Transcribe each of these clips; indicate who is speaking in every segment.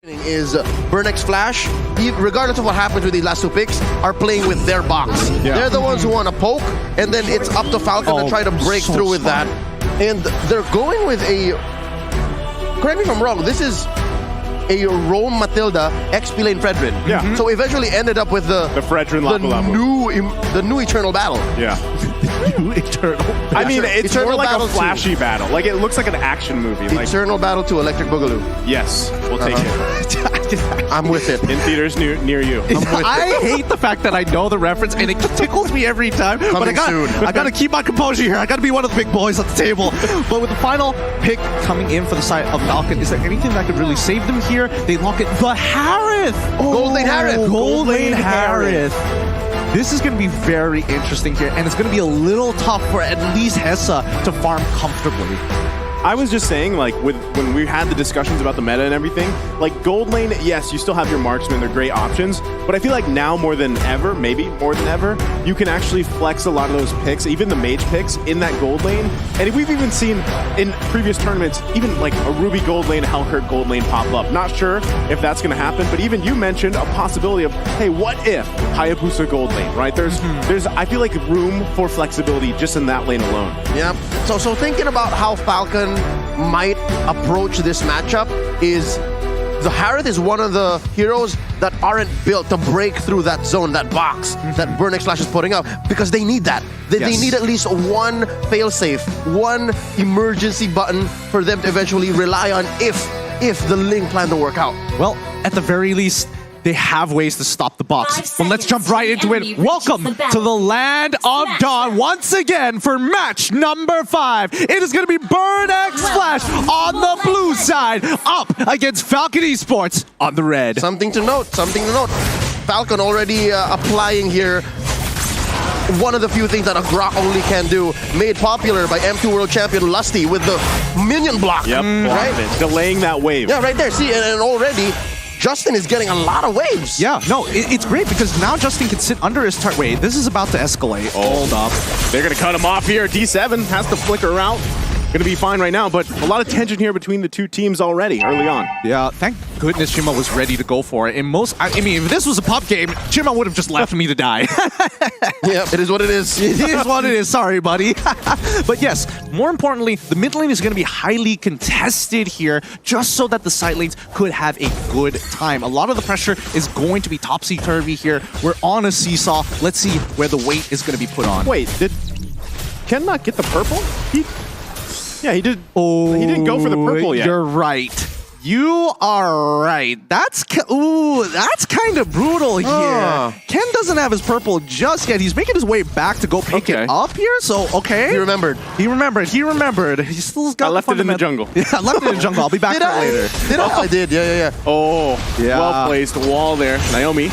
Speaker 1: Is Burnix Flash, regardless of what happens with these last two picks, are playing with their box.
Speaker 2: Yeah.
Speaker 1: They're the ones who want to poke, and then it's up to Falcon to try to break through with that. And they're going with a, correct me if I'm wrong, this is a Rome Matilda XP lane Fredrin.
Speaker 2: Yeah.
Speaker 1: So eventually ended up with the
Speaker 2: Fredrin
Speaker 1: the new Eternal Battle.
Speaker 2: Yeah.
Speaker 3: New Eternal.
Speaker 2: I mean, it's
Speaker 1: Eternal
Speaker 2: more like
Speaker 1: Battle
Speaker 2: a flashy battle. Like, it looks like an action movie. Like,
Speaker 1: Eternal Battle to Electric Boogaloo.
Speaker 2: yes, we'll take it.
Speaker 1: I'm with it.
Speaker 2: In theaters near you.
Speaker 3: I hate the fact that I know the reference and it tickles me every time. But I gotta keep my composure here. I gotta be one of the big boys at the table. But with the final pick coming in for the side of Falcon, is there anything that could really save them here? They lock it. The Harith!
Speaker 1: Gold Lane Harith!
Speaker 3: Gold Lane Harith. This is going to be very interesting here, and it's going to be a little tough for at least Hessa to farm comfortably.
Speaker 2: I was just saying, like, when we had the discussions about the meta and everything, like, gold lane, yes, you still have your marksmen, they're great options, but I feel like now more than ever, maybe more than ever, you can actually flex a lot of those picks, even the mage picks, in that gold lane. And we've even seen in previous tournaments, even like a Ruby gold lane, Hellkirk gold lane pop up. Not sure if that's going to happen, but even you mentioned a possibility of, hey, what if Hayabusa gold lane, right? There's I feel like room for flexibility just in that lane alone.
Speaker 1: Yeah. So thinking about how Falcon might approach this matchup is the Harith is one of the heroes that aren't built to break through that zone, that box that Burnix Flash is putting out, because they need that. They need at least one failsafe, one emergency button for them to eventually rely on if the Ling plan to work out.
Speaker 3: Well, at the very least, they have ways to stop the box. But let's jump right into it. Welcome to the Land of Dawn once again for match number 5. It is going to be Burnix Flash on the blue side up against Falcon Esports on the red.
Speaker 1: Something to note. Falcon already applying here one of the few things that a Grok only can do, made popular by M2 World Champion Lusty with the minion block.
Speaker 2: Yep, right? Delaying that wave.
Speaker 1: Yeah, right there. See, and already Justin is getting a lot of waves.
Speaker 3: Yeah, no, it's great because now Justin can sit under his turret. Wait, this is about to escalate. Hold up.
Speaker 2: They're going to cut him off here. D7 has to flicker out. Going to be fine right now, but a lot of tension here between the two teams already early on.
Speaker 3: Yeah, thank goodness Chima was ready to go for it. I mean, if this was a pub game, Chima would have just left me to die.
Speaker 1: Yeah, it is what it is.
Speaker 3: It is what it is. Sorry, buddy. But yes, more importantly, the mid lane is going to be highly contested here, just so that the side lanes could have a good time. A lot of the pressure is going to be topsy-turvy here. We're on a seesaw. Let's see where the weight is going to be put on.
Speaker 2: Wait, did Ken not get the purple? Yeah, he did. Oh, he didn't go for the purple yet.
Speaker 3: You're right. You are right. That's kind of brutal here. Ken doesn't have his purple just yet. He's making his way back to go pick it up here. So okay,
Speaker 1: He remembered.
Speaker 3: He remembered. He still got.
Speaker 2: I left it in the jungle.
Speaker 3: Yeah, I left it in the jungle. I'll be back later.
Speaker 1: Did I? I did. Yeah.
Speaker 2: Oh,
Speaker 3: yeah.
Speaker 2: Well placed wall there. Naomi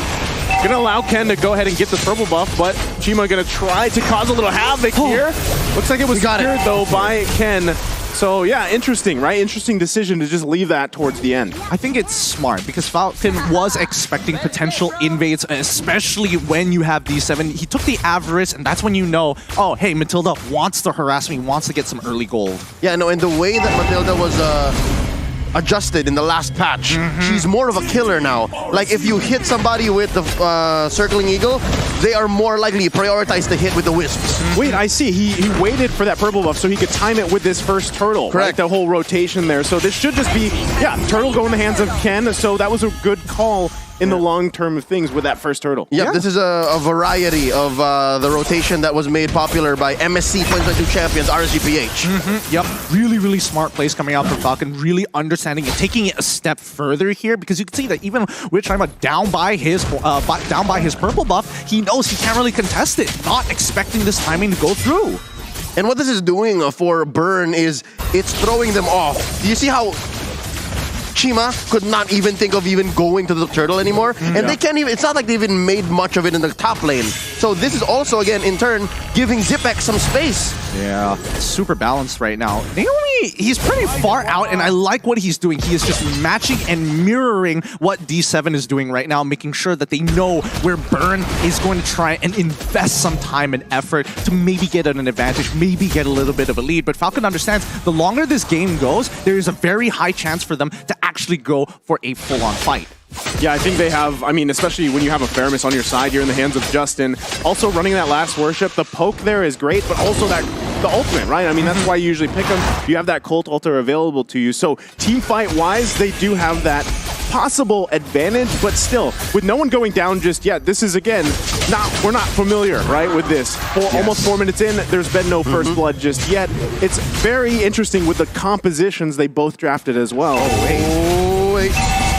Speaker 2: gonna allow Ken to go ahead and get the purple buff, but Chima gonna try to cause a little havoc here. Looks like it was secured though by Ken. So yeah, interesting, right? Interesting decision to just leave that towards the end.
Speaker 3: I think it's smart because Falcon was expecting potential invades, especially when you have D7. He took the Avarice, and that's when you know, oh, hey, Matilda wants to harass me, wants to get some early gold.
Speaker 1: Yeah, no, and the way that Matilda was adjusted in the last patch, she's more of a killer now. Like, if you hit somebody with the Circling Eagle, they are more likely prioritized to hit with the Wisps.
Speaker 2: Wait, I see. He waited for that purple buff so he could time it with this first turtle.
Speaker 1: Correct.
Speaker 2: Right? The whole rotation there. So this should just be, yeah, turtle go in the hands of Ken. So that was a good call in the long term of things with that first turtle.
Speaker 1: Yep, this is a variety of the rotation that was made popular by MSC 2022 champions, RSGPH.
Speaker 3: Yep, really smart plays coming out from Falcon, really understanding and taking it a step further here, because you can see that even with Chima down by his purple buff, he knows he can't really contest it, not expecting this timing to go through.
Speaker 1: And what this is doing for Burn is it's throwing them off. Do you see how Chima could not even think of even going to the turtle anymore? And they can't even, it's not like they even made much of it in the top lane. So this is also, again, in turn, giving Zipek some space.
Speaker 3: Yeah, super balanced right now. Naomi, he's pretty far out, and I like what he's doing. He is just matching and mirroring what D7 is doing right now, making sure that they know where Burn is going to try and invest some time and effort to maybe get an advantage, maybe get a little bit of a lead. But Falcon understands the longer this game goes, there is a very high chance for them to actually go for a full-on fight.
Speaker 2: Yeah, I think they have, I mean, especially when you have a Faramis on your side, you're in the hands of Justin. Also running that last worship, the poke there is great, but also the ultimate, right? I mean, that's why you usually pick them. You have that Cult Altar available to you. So team fight-wise, they do have that possible advantage, but still, with no one going down just yet, this is, again, we're not familiar, right, with this. Almost 4 minutes in, there's been no first blood just yet. It's very interesting with the compositions they both drafted as well.
Speaker 1: Oh, wait.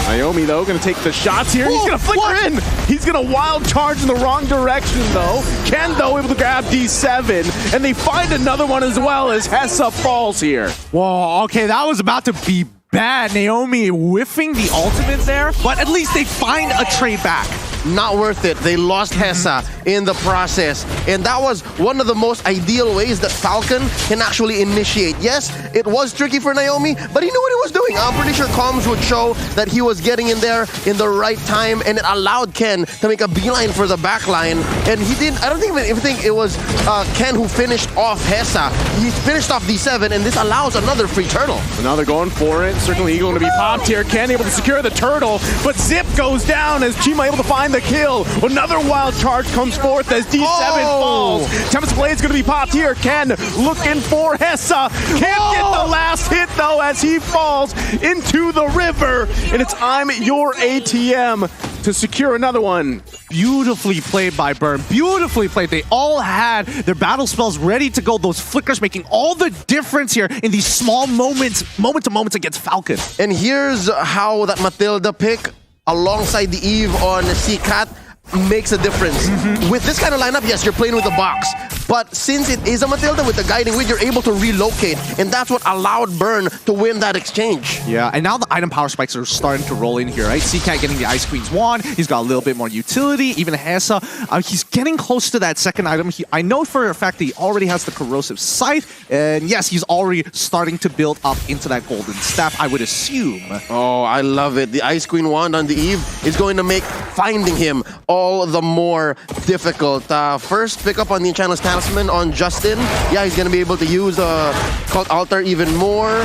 Speaker 2: Naomi, though, going to take the shots here. He's going to flicker in. He's going to wild charge in the wrong direction, though. Ken, though, able to grab D7, and they find another one as well as Hessa falls here.
Speaker 3: Whoa, okay, that was about to be bad. Naomi whiffing the ultimate there, but at least they find a trade back.
Speaker 1: Not worth it. They lost Hessa in the process. And that was one of the most ideal ways that Falcon can actually initiate. Yes, it was tricky for Naomi, but he knew what he was doing. I'm pretty sure comms would show that he was getting in there in the right time, and it allowed Ken to make a beeline for the back line. And he didn't, I don't even think it was Ken who finished off Hessa. He finished off D7, and this allows another free turtle.
Speaker 2: So now they're going for it. Certainly Eagle going to be popped here. Ken able to secure the turtle, but Zip goes down as Chima able to find the kill. Another wild charge comes forth as D7 falls. Tempest Blade's going to be popped here. Ken looking for Hessa. Can't get the last hit, though, as he falls into the river. And it's I'm Your ATM to secure another one.
Speaker 3: Beautifully played by Burn. Beautifully played. They all had their battle spells ready to go. Those flickers making all the difference here in these small moments, moment to moments against Falcon.
Speaker 1: And here's how that Matilda pick alongside the Eve on C-Cat makes a difference. With this kind of lineup, yes, you're playing with the box. But since it is a Matilda with the guiding wheel, you're able to relocate. And that's what allowed Burn to win that exchange.
Speaker 3: Yeah, and now the item power spikes are starting to roll in here, right? C-Cat getting the Ice Queen's wand. He's got a little bit more utility. Even Hessa, he's getting close to that second item. I know for a fact that he already has the Corrosive Scythe. And yes, he's already starting to build up into that Golden Staff, I would assume.
Speaker 1: Oh, I love it. The Ice Queen wand on the Eve is going to make finding him all the more difficult. First, pick up on the Enchantress Talisman on Justin. Yeah, he's going to be able to use Cult Altar even more.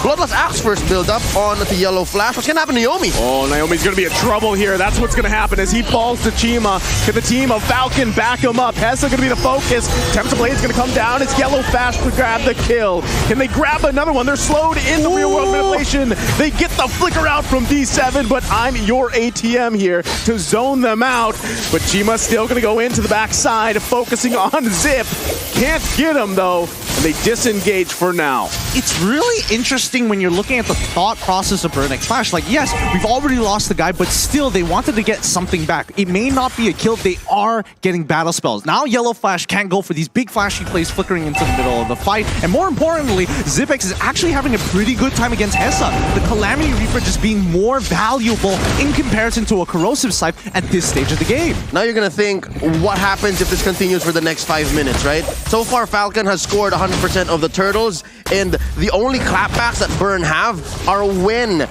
Speaker 1: Bloodlust Axe first build up on the Yellow Flash. What's going to happen to Naomi?
Speaker 2: Oh, Naomi's going to be in trouble here. That's what's going to happen as he falls to Chima. Can the team of Falcon back him up? Hessa going to be the focus. Tempest Blade's going to come down. It's Yellow Flash to grab the kill. Can they grab another one? They're slowed in the real world manipulation. They get the flicker out from D7, but I'm Your ATM here to zone them out. But Chima's still going to go into the backside, focusing on Zip. Can't get him, though, and they disengage for now.
Speaker 3: It's really interesting when you're looking at the thought process of Burn X Flash. Like, yes, we've already lost the guy, but still, they wanted to get something back. It may not be a kill. They are getting battle spells. Now, Yellow Flash can't go for these big flashy plays flickering into the middle of the fight. And more importantly, Zipex is actually having a pretty good time against Hessa. The Calamity Reaper just being more valuable in comparison to a Corrosive Scythe at this stage of the game.
Speaker 1: Now you're going to think, what happens if this continues for the next 5 minutes, right? So far, Falcon has scored 100% of the turtles, and the only clapbacks that Burn have are when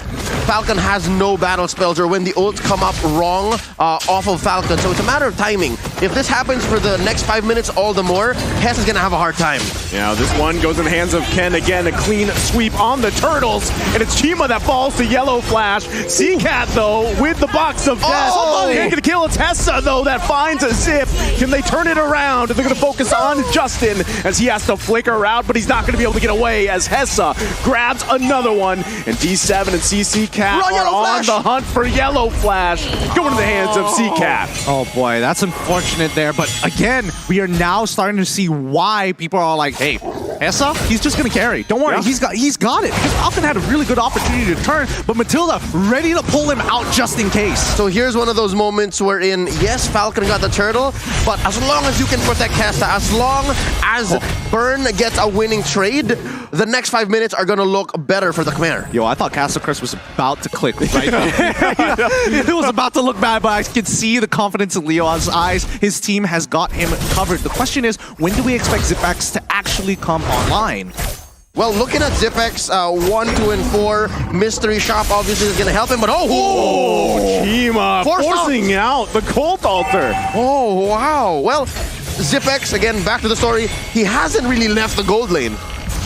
Speaker 1: Falcon has no battle spells or when the ults come up wrong off of Falcon. So it's a matter of timing. If this happens for the next 5 minutes all the more, Hess is going to have a hard time.
Speaker 2: Yeah, this one goes in the hands of Ken again. A clean sweep on the turtles, and it's Chima that falls to Yellow Flash. C-Cat, though, with the box of death. Oh, can't get a kill. It's Hessa, though, that finds a Zip. Can they turn it around? They're going to focus on Justin as he has to flicker out, but he's not going to be able to get away as Hessa grabs another one. And D7 and CC-Cat are on the hunt for Yellow Flash, going to the hands of C-Cat.
Speaker 3: Oh boy, that's unfortunate there. But again, we are now starting to see why people are like, hey, Hessa, he's just going to carry. Don't worry, he's got it. Because Falcon had a really good opportunity to turn, but Matilda ready to pull him out just in case.
Speaker 1: So here's one of those moments wherein, yes, Falcon got the turtle, but as long as you can protect Hessa, as long as Burn gets a winning trade, the next 5 minutes are going to look better for the Khmer.
Speaker 3: Yo, I thought Castle Curse was about to click right there. It was about to look bad, but I could see the confidence in Leo's eyes. His team has got him covered. The question is, when do we expect Zipex to actually come online?
Speaker 1: Well, looking at Zipex, 1, 2, and 4, Mystery Shop obviously is going to help him, but
Speaker 2: Chima forcing out the Cult Altar.
Speaker 1: Oh, wow. Well, Zipex, again, back to the story, he hasn't really left the gold lane.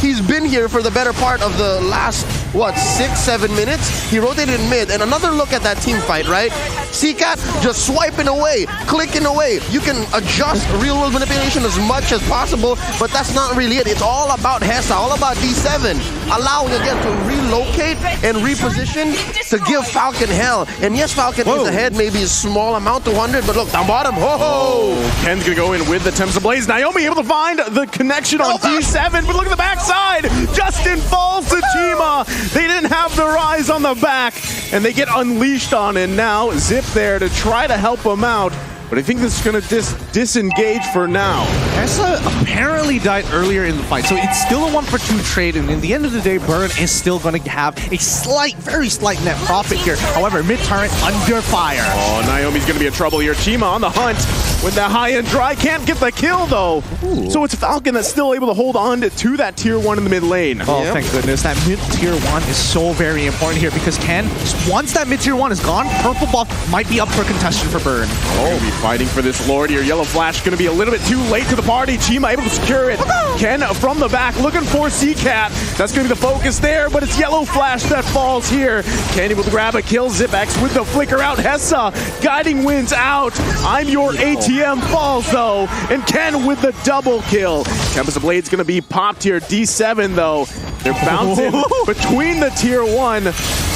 Speaker 1: He's been here for the better part of the last, what, 6-7 minutes? He rotated mid, and another look at that team fight, right? ccat just swiping away, clicking away. You can adjust real-world manipulation as much as possible, but that's not really it. It's all about Hessa, all about D7, allowing again to relocate and reposition to give Falcon hell. And yes, Falcon is ahead, maybe a small amount, 200, but look, down bottom, ho-ho!
Speaker 2: Ken's gonna go in with the Tempest Ablaze. Naomi able to find the connection on D7, but look at the backside! Justin falls to Chima! They didn't have their eyes on the back, and they get unleashed on, and now Zip there to try to help him out. But I think this is going to disengage for now.
Speaker 3: Hessa apparently died earlier in the fight, so it's still a 1-for-2 trade, and in the end of the day, Burn is still going to have a slight, very slight net profit here. However, mid-turret under fire.
Speaker 2: Oh, Naomi's going to be in trouble here. Chima on the hunt with the high-end dry. Can't get the kill, though. Ooh. So it's Falcon that's still able to hold on to that tier 1 in the mid lane.
Speaker 3: Oh, thank goodness. That mid-tier 1 is so very important here, because Ken, once that mid-tier 1 is gone, purple buff might be up for contention for Burn.
Speaker 2: Oh, fighting for this Lord here. Yellow Flash going to be a little bit too late to the party. Chima able to secure it. Ken from the back looking for ccat. That's going to be the focus there, but it's Yellow Flash that falls here. Ken able to grab a kill. Zipex with the flicker out. Hessa guiding wins out. I'm your ATM falls though, and Ken with the double kill. Tempest Blade's going to be popped here. D7 though. They're bouncing between the tier 1.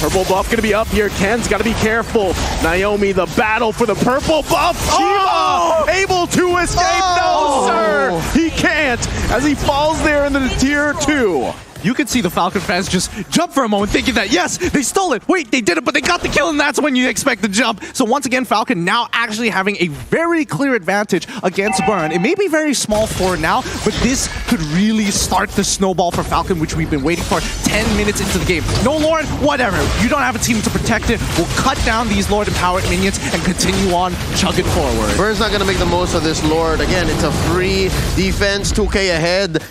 Speaker 2: Purple buff going to be up here. Ken's got to be careful. Naomi, the battle for the purple buff. Chima able to escape. No, sir. He can't as he falls there into the tier 2.
Speaker 3: You could see the Falcon fans just jump for a moment thinking that, yes, they stole it. Wait, they did it, but they got the kill, and that's when you expect the jump. So once again, Falcon now actually having a very clear advantage against Burn. It may be very small for now, but this could really start the snowball for Falcon, which we've been waiting for 10 minutes into the game. No Lord, whatever. You don't have a team to protect it. We'll cut down these Lord-empowered minions and continue on chugging forward.
Speaker 1: Burn's not going to make the most of this Lord. Again, it's a free defense, 2K ahead.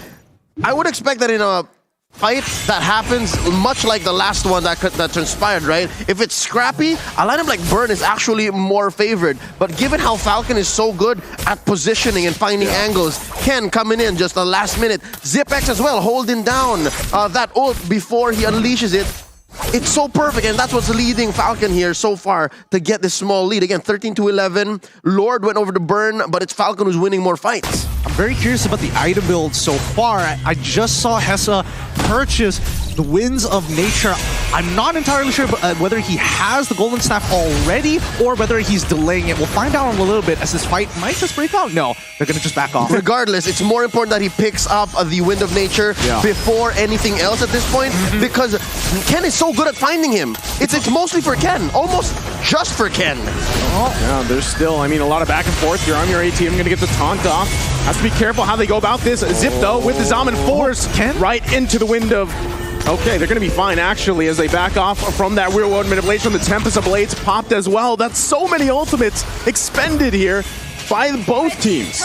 Speaker 1: I would expect that in a fight that happens much like the last one that transpired, right? If it's scrappy, a lineup like Burn is actually more favored. But given how Falcon is so good at positioning and finding angles, Ken coming in just the last minute, Zipex as well holding down that ult before he unleashes it. It's so perfect, and that's what's leading Falcon here so far to get this small lead. Again, 13-11. Lord went over to Burn, but it's Falcon who's winning more fights.
Speaker 3: I'm very curious about the item build so far. I just saw Hessa purchase the Winds of Nature. I'm not entirely sure whether he has the Golden Staff already or whether he's delaying it. We'll find out in a little bit as this fight might just break out. No, they're going to just back off.
Speaker 1: Regardless, it's more important that he picks up the Wind of Nature before anything else at this point, because Ken is so good at finding him. It's mostly for Ken, almost just for Ken.
Speaker 2: Yeah, there's still, I mean, a lot of back and forth here. I'm your ATM, going to get the taunt off. Has to be careful how they go about this. Zip, though, with the Zaman Force right into the Wind of... Okay, they're going to be fine, actually, as they back off from that real-world manipulation. The Tempest Blades popped as well. That's so many ultimates expended here by both teams.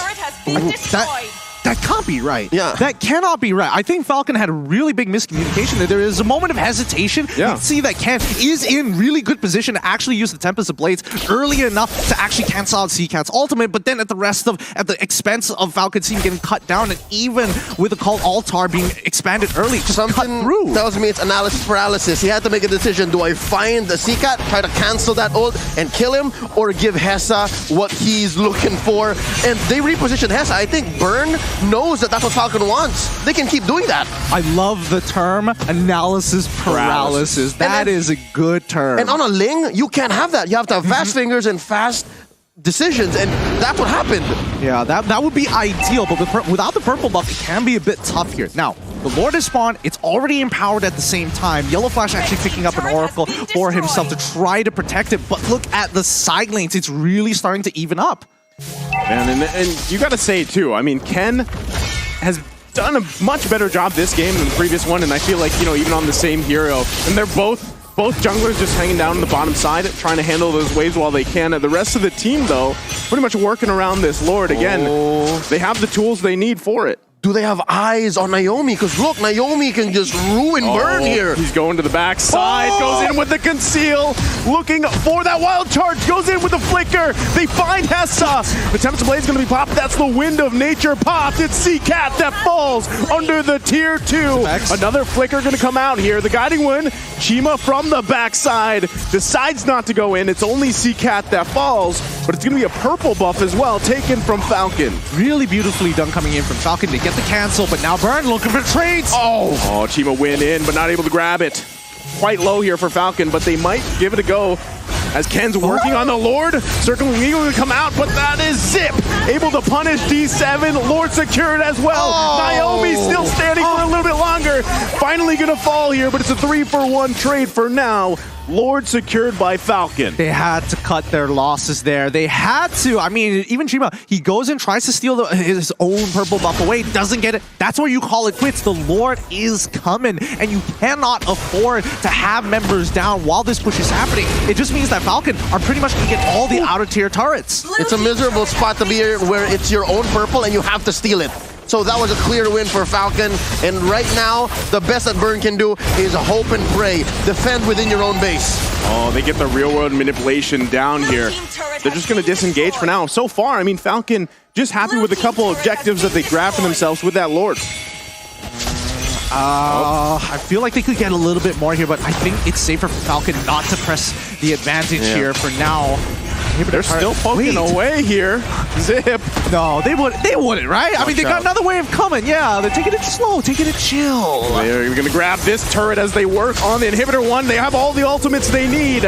Speaker 3: That can't be right.
Speaker 1: Yeah.
Speaker 3: That cannot be right. I think Falcon had a really big miscommunication there. There is a moment of hesitation. You can see that Ken is in really good position to actually use the Tempest of Blades early enough to actually cancel out cat's ultimate, but then at the expense of Falcon's team getting cut down, and even with the Cult Altar being expanded early, just cut through.
Speaker 1: Tells me it's analysis paralysis. He had to make a decision. Do I find the cat, try to cancel that ult and kill him, or give Hessa what he's looking for? And they repositioned Hessa. I think Burn knows that that's what Falcon wants. They can keep doing that.
Speaker 3: I love the term analysis paralysis. That is a good term.
Speaker 1: And on a Ling, you can't have that. You have to have fast fingers and fast decisions, and that's what happened.
Speaker 3: Yeah, that would be ideal, but without the purple buff, it can be a bit tough here. Now, the Lord is spawned. It's already empowered at the same time. Yellow Flash actually picking up an Oracle for himself to try to protect it, but look at the side lanes. It's really starting to even up.
Speaker 2: And you got to say, too, I mean, Ken has done a much better job this game than the previous one, and I feel like, you know, even on the same hero, and they're both junglers just hanging down on the bottom side, trying to handle those waves while they can. The rest of the team, though, pretty much working around this Lord. Again, they have the tools they need for it.
Speaker 1: do they have eyes on Naomi? Because look, Naomi can just ruin Burn here.
Speaker 2: He's going to the backside, goes in with the conceal, looking for that wild charge, goes in with the flicker. They find Hessa. The Tempest Blade is going to be popped. That's the Wind of Nature popped. It's Seacat that falls under the tier 2. Another flicker going to come out here. The Guiding Wind, Chima from the backside, decides not to go in. It's only Seacat that falls, but it's going to be a purple buff as well, taken from Falcon.
Speaker 3: Really beautifully done coming in from Falcon. They get the cancel, but now Burn looking for trades.
Speaker 2: Oh, Chima went in, but not able to grab it. Quite low here for Falcon, but they might give it a go as Ken's working on the Lord. Circling Eagle to come out, but that is Zip. Able to punish D7. Lord secured as well. Naomi still standing for a little bit longer. Finally gonna fall here, but it's a 3-for-1 trade for now. Lord secured by Falcon.
Speaker 3: They had to cut their losses there. They had to. I mean, even Chima, he goes and tries to steal his own purple buff away, doesn't get it. That's where you call it quits. The Lord is coming, and you cannot afford to have members down while this push is happening. It just means that Falcon are pretty much going to get all the outer tier turrets.
Speaker 1: It's a miserable spot to be here where it's your own purple and you have to steal it. So that was a clear win for Falcon. And right now, the best that Burn can do is hope and pray. Defend within your own base.
Speaker 2: Oh, they get the real-world manipulation down here. They're just going to disengage for now. So far, I mean, Falcon just happy with a couple objectives that they grabbed for themselves with that Lord.
Speaker 3: I feel like they could get a little bit more here, but I think it's safer for Falcon not to press the advantage here for now.
Speaker 2: They're still poking away here. Zip.
Speaker 3: No, they wouldn't, right? I mean, they got another wave coming. Yeah, they're taking it slow, taking it chill.
Speaker 2: They're going to grab this turret as they work on the inhibitor 1. They have all the ultimates they need.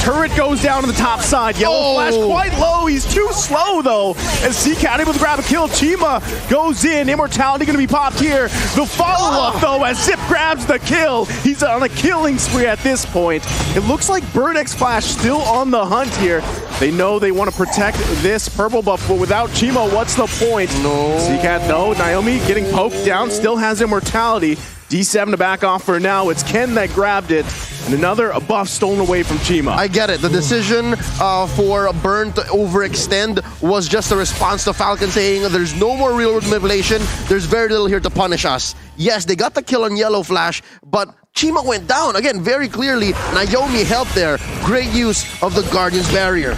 Speaker 2: Turret goes down to the top side. Yellow Flash quite low. He's too slow, though. As Seacat able to grab a kill. Chima goes in. Immortality going to be popped here. The follow-up, though, as Zip grabs the kill. He's on a killing spree at this point. It looks like Burn X Flash still on the hunt here. They know they want to protect this purple buff, but without Chima, what's the point?
Speaker 1: No.
Speaker 2: Seacat, no. Naomi getting poked down, still has immortality. D7 to back off for now. It's Ken that grabbed it. And another buff stolen away from Chima.
Speaker 1: I get it. The decision for Burn to overextend was just a response to Falcon saying there's no more real-world manipulation. There's very little here to punish us. Yes, they got the kill on Yellow Flash, but Chima went down. Again, very clearly, Naomi helped there. Great use of the Guardian's Barrier.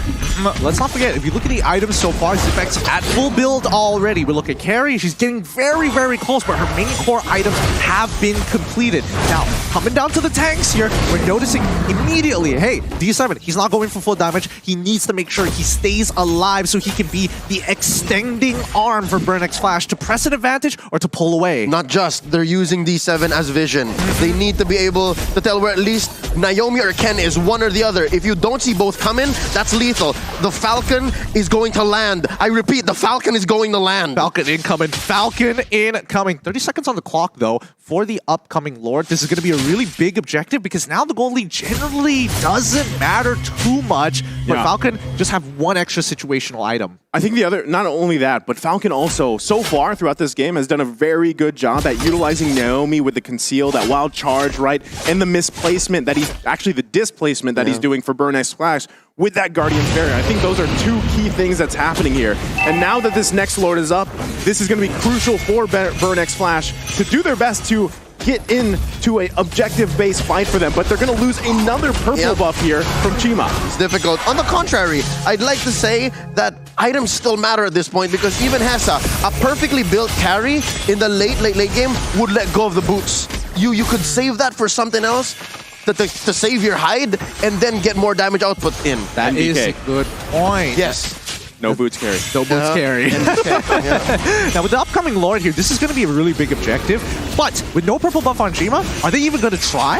Speaker 3: Let's not forget, if you look at the items so far, Zipx at full build already. We look at Carrie, she's getting very, very close, but her main core items have been completed. Now, coming down to the tanks here, we're noticing immediately, hey, D7, he's not going for full damage. He needs to make sure he stays alive so he can be the extending arm for Burn X Flash to press an advantage or to pull away.
Speaker 1: Not just, they're using D7 as vision. They need to be able to tell where at least Naomi or Ken is, one or the other. If you don't see both coming, that's lethal. The Falcon is going to land. I repeat, the Falcon is going to land.
Speaker 3: Falcon incoming. Falcon incoming. 30 seconds on the clock, though, for the upcoming Lord. This is going to be a really big objective because now the gold lead generally doesn't matter too much, but Falcon just have one extra situational item.
Speaker 2: I think the other, not only that, but Falcon also, so far throughout this game, has done a very good job at utilizing Naomi with the conceal, that wild charge, right? And the misplacement that he's, actually the displacement that he's doing for Burn X Flash with that Guardian's Barrier. I think those are two key things that's happening here. And now that this next Lord is up, this is going to be crucial for Burn X Flash to do their best to get into an objective-based fight for them, but they're going to lose another purple buff here from Chima.
Speaker 1: It's difficult. On the contrary, I'd like to say that items still matter at this point because even Hessa, a perfectly built carry in the late game would let go of the boots. You could save that for something else to save your hide and then get more damage output in.
Speaker 3: That is a good point.
Speaker 1: Yes.
Speaker 2: No boots carry.
Speaker 3: No boots carry. Now, with the upcoming Lord here, this is going to be a really big objective. But with no purple buff on Chima, are they even going to try?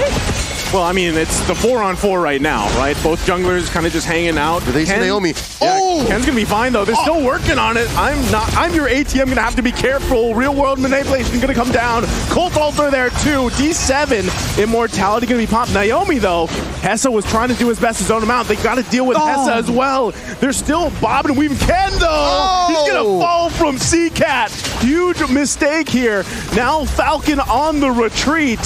Speaker 2: Well, I mean, it's the 4-on-4 right now, right? Both junglers kind of just hanging out.
Speaker 1: They see Naomi.
Speaker 2: Yeah, Ken's gonna be fine though. They're still working on it. I'm your ATM, gonna have to be careful. Real world manipulation gonna come down. Colt Altar there too. D7 immortality gonna be popped. Naomi though, Hessa was trying to do his best his own amount. They gotta deal with Hessa as well. They're still bobbing and weaving. Ken though, he's gonna fall from Seacat. Huge mistake here. Now Falcon on the retreat,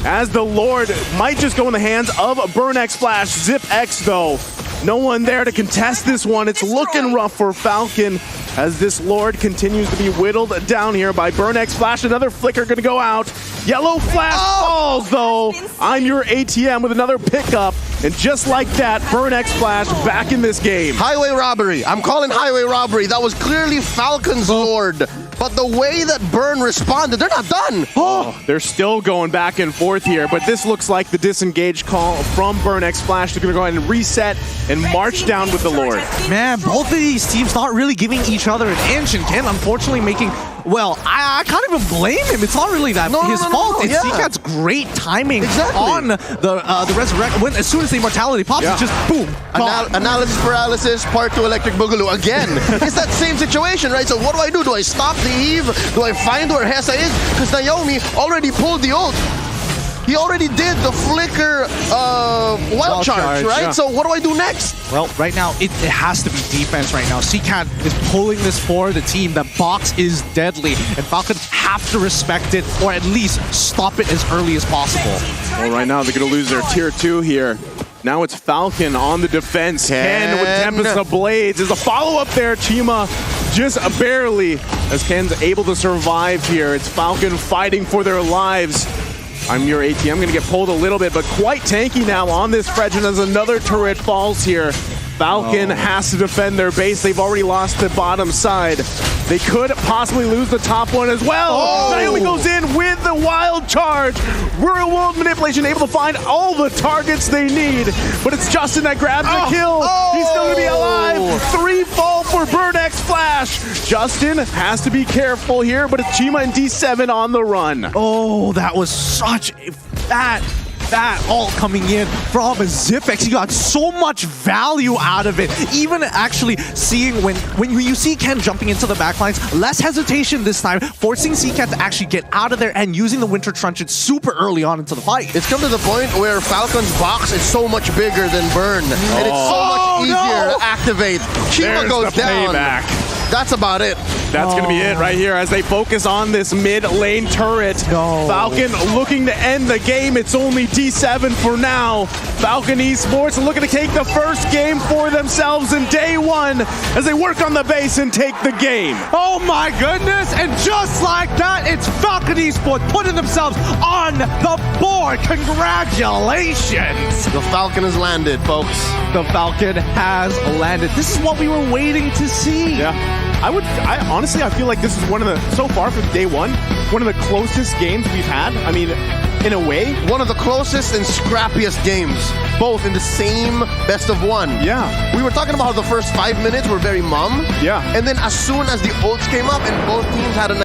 Speaker 2: as the Lord might just go in the hands of Burn X Flash. Zip X though, no one there to contest this one. It's looking rough for Falcon. as this Lord continues to be whittled down here by Burnex Flash. Another flicker going to go out. Yellow Flash falls, though. I'm your ATM with another pickup. And just like that, Burnex Flash back in this game.
Speaker 1: Highway robbery. I'm calling highway robbery. That was clearly Falcon's Lord. But the way that Burn responded, they're not done.
Speaker 2: Oh, they're still going back and forth here, but this looks like the disengage call from Burnex Flash. They're going to go ahead and reset and march down with the Lord.
Speaker 3: Man, both of these teams not really giving each other an inch, and Ken unfortunately making, well, I can't even blame him. It's not really that his fault. It's CCat's great timing on the resurrect. When as soon as the immortality pops, it's just boom.
Speaker 1: Analysis paralysis, part 2 electric boogaloo. Again, it's that same situation, right? So what do I do? Do I stop the Eve? Do I find where Hessa is? Because Naomi already pulled the ult. He already did the flicker wild charge, right? Yeah. So what do I do next?
Speaker 3: Well, right now, it has to be defense right now. CCat is pulling this for the team. The box is deadly, and Falcon have to respect it, or at least stop it as early as possible.
Speaker 2: Well, right now, they're going to lose their tier 2 here. Now it's Falcon on the defense. Ken with Tempest of Blades. There's a follow-up there. Chima just barely, as Ken's able to survive here. It's Falcon fighting for their lives. I'm your AT. I'm going to get pulled a little bit, but quite tanky now on this Fredgen as another turret falls here. Falcon has to defend their base. They've already lost the bottom side. They could possibly lose the top one as well. Naomi goes in with the wild charge. Real world manipulation, able to find all the targets they need. But it's Justin that grabs the kill. He's still going to be alive. 3 fall for Burnex Flash. Justin has to be careful here, but it's Chima and D7 on the run.
Speaker 3: Oh, that was such a that all coming in from Zipex. He got so much value out of it. Even actually seeing when you see Ken jumping into the backlines, less hesitation this time, forcing CCat to actually get out of there and using the Winter Truncheon super early on into the fight.
Speaker 1: It's come to the point where Falcon's box is so much bigger than Burn, and it's so much easier to activate. Chima goes down.
Speaker 2: Payback.
Speaker 1: That's about it.
Speaker 2: That's going to be it right here as they focus on this mid lane turret. Falcon looking to end the game. It's only D7 for now. Falcon Esports looking to take the first game for themselves in day 1 as they work on the base and take the game.
Speaker 3: Oh my goodness, and just like that, it's Falcon Esports putting themselves on the board. Congratulations.
Speaker 1: The Falcon has landed, folks.
Speaker 3: The Falcon has landed. This is what we were waiting to see.
Speaker 2: Yeah. I honestly, I feel like this is one of the, so far from day 1, one of the closest games we've had. I mean, in a way,
Speaker 1: one of the closest and scrappiest games, both in the same best of 1.
Speaker 2: Yeah.
Speaker 1: We were talking about how the first 5 minutes were very mum.
Speaker 2: Yeah.
Speaker 1: And then as soon as the ults came up and both teams had a